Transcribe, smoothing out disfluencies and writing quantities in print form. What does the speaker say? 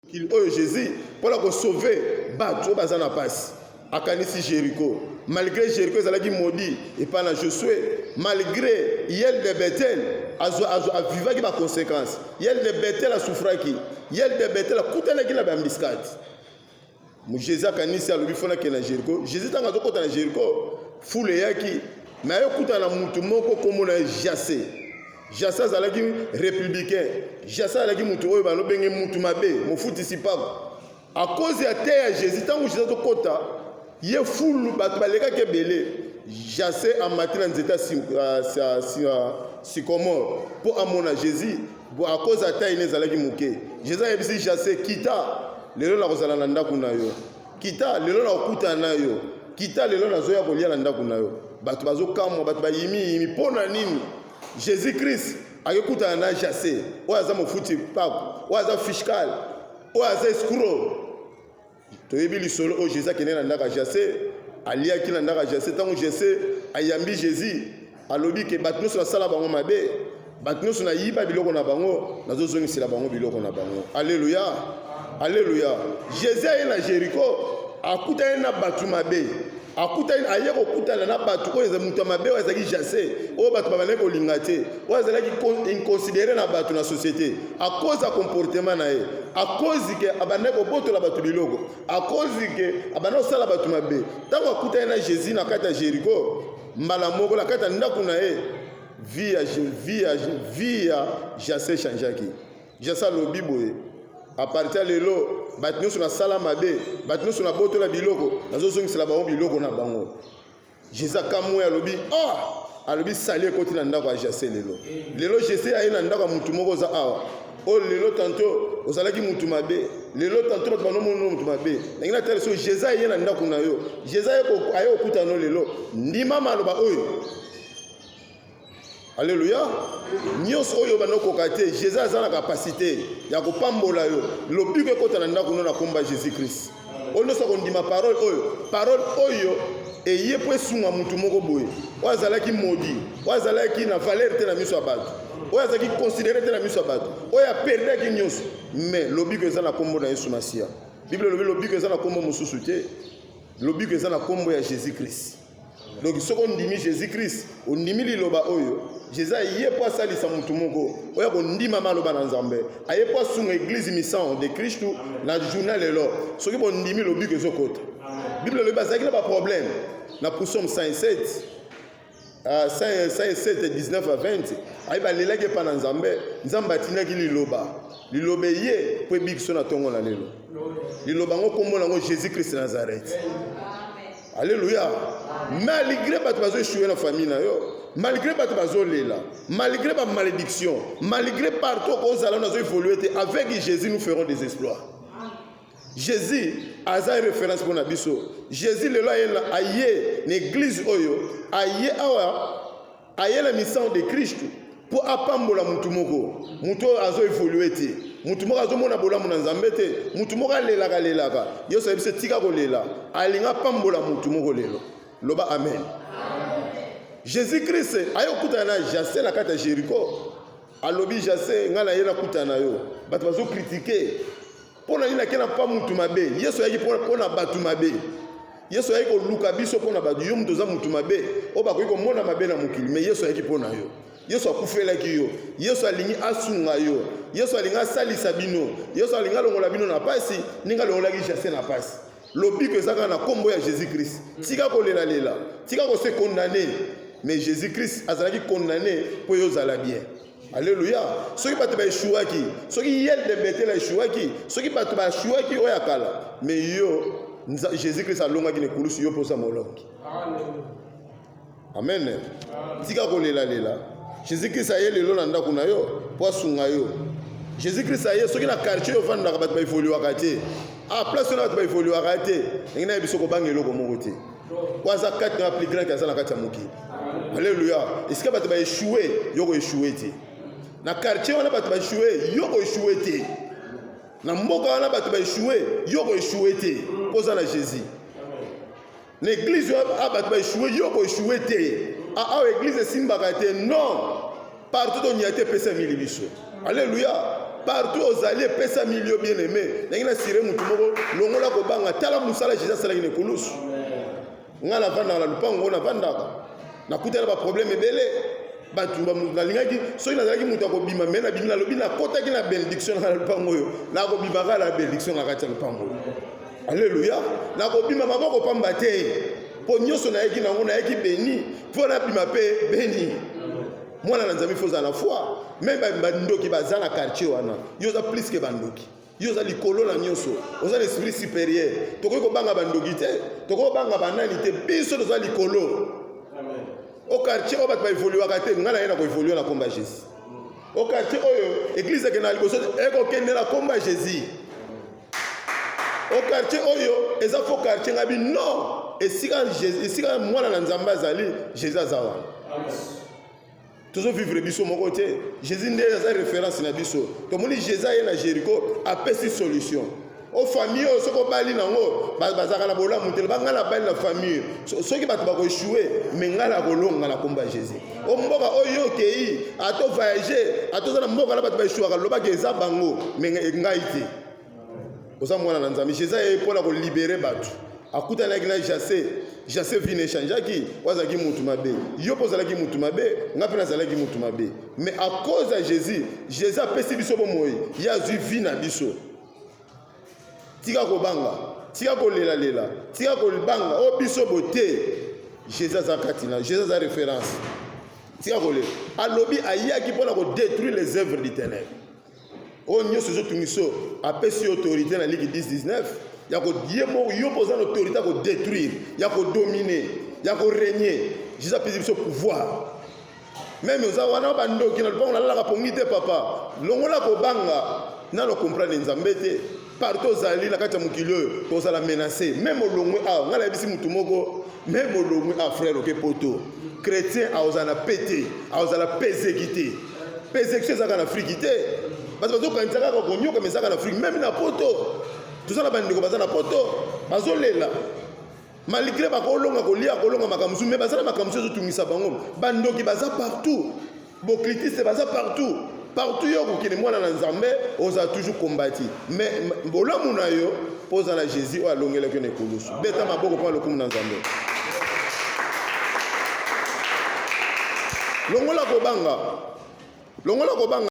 Jésus pour la sauver bateau bazana passe akanisi Jéricho malgré Jéricho ezalaki maudit et pas na Josué malgré yel de Bethel a vivaki ba conséquences yel de Bethel a souffraki yel de Bethel a kutanaki na bambiskat Jésus akanisi alobi fona ke na Jéricho Jésus tanga to kota na Jéricho foule yaki mais ayo kutana mutu moko komona Jassé azalaki républicain Jassé azalaki mutu oyo balobenge mutu mabe mofutisi pako à cause ya terre ya Jésus tango Jésus to kota ye fulu bato balekaki ebele Jassé amati na nzeta sycomore po amona Jésus à cause ya taille ezalaki moke Jésus ayebisi Jassé kita lelo na kozala na ndako na yo kita lelo na okuta na yo kita lelo na zoya kolia na ndako na yo bato bazokamwa bato bayimi pona nini Jésus-Christ akekuta na Jassé oyo aza mofuti pako oyo aza fiscal oyo aza escroc toyebi lisolo oyo Jésus akende na ndako ya Jassé aliaki na ndako ya Jassé ntango Jassé ayambi Jésus alobi ke bato nyonso basala bango mabe bato nyonso nayiba biloko na bango nazozongisela bango biloko na bango alleluya alleluya Jésus aye na Jéricho akutani na bato mabe akutani aye kokutana na bato oyo eza mutu mabe oyo ezalaki Jassé oyo bato babandaki kolinga te oyo ezalaki inconsidéré na bato na société à cause ya comportement na ye à cause ke abandaki kobotola bato biloko à cause ke abandaki kosala bato mabe ntango akutani na Jésus na kati ya Jéricho mbala moko na kati ya ndako na ye vie ya Jassé changeaki Jassé alobi boye à partir lelo bato nyonso na sala mabe bato nyonso na botola biloko nazozongisela bango biloko na bango Jésus akamwe alobi alobi sali ekoti na ndako ya Jassé lelo Jassé aye na ndako ya mutu moko oza awa oyo lelo tanto ozalaki mutu mabe lelo tanto bato banomona mutu mabe ndenge na tele so Jésus aye na ndako na yo Jésus aye okutana lelo ndima maloba oyo Alléluia. Nyos oyo banokoka te Jésus aza na capacité ya kopambola yo lobi ke kota na ndako na komba Jésus Christ ono so kondima parole oyo eye po esunga mutu moko boye oyo azalaki modi oyo azalaki na valeur te na miso ya bato oyo azalaki considéré te na miso ya bato oyo aperdaki nyonso mais lobi ke eza na kombo na Yesu Masia Bible lobi ke eza na kombo mosusu te lobi ke eza na kombo ya Jésus Christ donc soko ndimi Jésus Christ ondimi liloba oyo Jésus aye po asalisa mutu moko oyo kondima maloba na Nzambe aye po asunga église misant de Christ na journal lelo soki bondimi lobi ke ezokota Bible lobi azalaki na ba problème na Psaume 107 19 à 20 aye balelaki pa na Nzambe atinaki liloba ye po ebikisa na tongo na lelo liloba ngo kombo nango Jésus Christ Nazareth. Alléluia. Malgré bato bazo échouer na famille na yo, malgré bato bazo lela, malgré ba malédiction, malgré partout qu'on allons nous évoluer avec Jésus nous ferons des exploits. Jésus a une référence pour nabiso. Jésus le là aye l'église oyo, aye la mission de Christ pour apambola mutu moko. Mutu azo évoluer te. Mutu moko azo mona bola mona Nzambe te. Mutu moko lelaka. Yo sa bise tika ko lela. Alinga pambola mutu moko lelo. Loba amen. Jésus Christ ayo kutana Jassé na kata Jéricho. Alobi Jassé ngala yena kutana yo. Bato bazo critiquer. Pona ina kena pa mutu mabe. Yesu yaki pona batu mabe. Yesu yaki ko luka biso pona batu yo mutu za mutu mabe. Oba ko mona mabe na mukili mais Yesu yaki pona yo. Yesu akufelaki yo Yesu alingi asunga yo Yesu alinga salisa bino Yesu alinga longola bino na pasi ninga longola ki Jassé na pasi lobi que ça na kombo ya Jésus Christ tika ko lela tika ko se condamner mais Jésus Christ azalaki condamné pour yo zala bien. Alléluia. Soki bato ba échouaki soki yel de Bethel échouaki soki bato ba échouaki oya kala mais yo Jésus Christ alongaki ne kulusi yo posa molongi. Amen. Tika ko lela Jésus Christ aye lelo na ndako na yo po asunga yo Jésus Christ aye soki na quartier yo vanda bato ba évoluer te place na bato ba évoluer te ngina biso ko bangelo ko moko te kwaza kati na plus grand que ça na kati ya moki. Alléluia. Est-ce que bato ba échouer yo ko échouer te na quartier wana bato ba échouer yo ko échouer te na mboka wana bato ba échouer yo ko échouer te poza na Jésus l'église bato ba échouer yo ko échouer te l'église simbaka te non partout on y a été pesa milibiso. Alléluia. partout aux alliés pesa milieu bien aimé na sire mutu moko longola ko banga tala musala Jésus sala ki ne kulusu ngala vanda la lupango na vandaka na kutela ba problème ebele batu ba mulingaki so ina zalaki mutu ko bima mena bimina lobi na kota ki na bénédiction na lupango yo na ko bibaka la bénédiction na kati lupango. Alléluia. Na ko bima maboko pamba te po nyoso na yeki nango na yeki béni po na bima pe béni. Mwana na nzambi foza na foi même ba ndoki baza na quartier wana yoza plus que bandoki yoza likolo na nyoso oza l'esprit supérieur toko ko banga bandoki te toko banga banani te biso toza likolo. Amen. Au quartier obat ba évoluer akate ngana yena ko évoluer na komba Jésus. Au quartier oyo église ke na liboso eko kende na komba Jésus. Au quartier oyo eza fo quartier ngabi non esika Jésus esika mwana na nzamba azali Jésus azawa. Amen. Toujours vivre biso mon côté. Jésus n'est pas référence na biso. Comme on dit Jésus est na Jéricho a pesé solution. Aux familles ceux qui bali nango bazaka na bola mutel banga na bali na famille. Ceux qui battu ba ko échouer mais ngala kolonga na komba Jésus. O mboka oyo kei ato voyager ato za na mboka na battu ba échouer loba ke za bango mais ngaiti. Oza mwana na nzambi Jésus est pour la ko libérer batu. Akuta na gina Jassé vient échanger qui wazaki mutu mabe yo pozalaki mutu mabe ngapi na zalaki mutu mabe mais à cause de Jésus a pesi biso bomoyi ya zui vi na biso tika ko banga tika ko lela tika ko banga o biso bote Jésus a katina Jésus a référence tika ko le alobi ayaki pona ko détruire les œuvres du ténèbre o nyoso zo tungiso a pesi autorité na ligue 10-19 il y a l'autorité à détruire, il y a dominer, il y a régner. Jésus a pris ce pouvoir. Même aux awana bando qui n'a pas la pongite papa. Longola ko banga na lo comprendre nzambete partout zali na kati mukilo to za la menacer même au longwe a ngala bisi mutu moko même au longwe a frère ke poto chrétien a osana péter a osana persécuter persécuter za kana frikité parce que quand ça ka konyo comme ça kana frik même na poto tout ça na bandeko baza na poto bazolela malgré bakolonga kolia kolonga makamsu mais baza na makamsu zo tungisa bango bandoki baza partout boclitiste baza partout yo kokene mwana na nzambe oza toujours combattu mais bolamu na yo poza na Jésus o alongela ke ne kulusu beta maboko pa lokumu na nzambe longola ko banga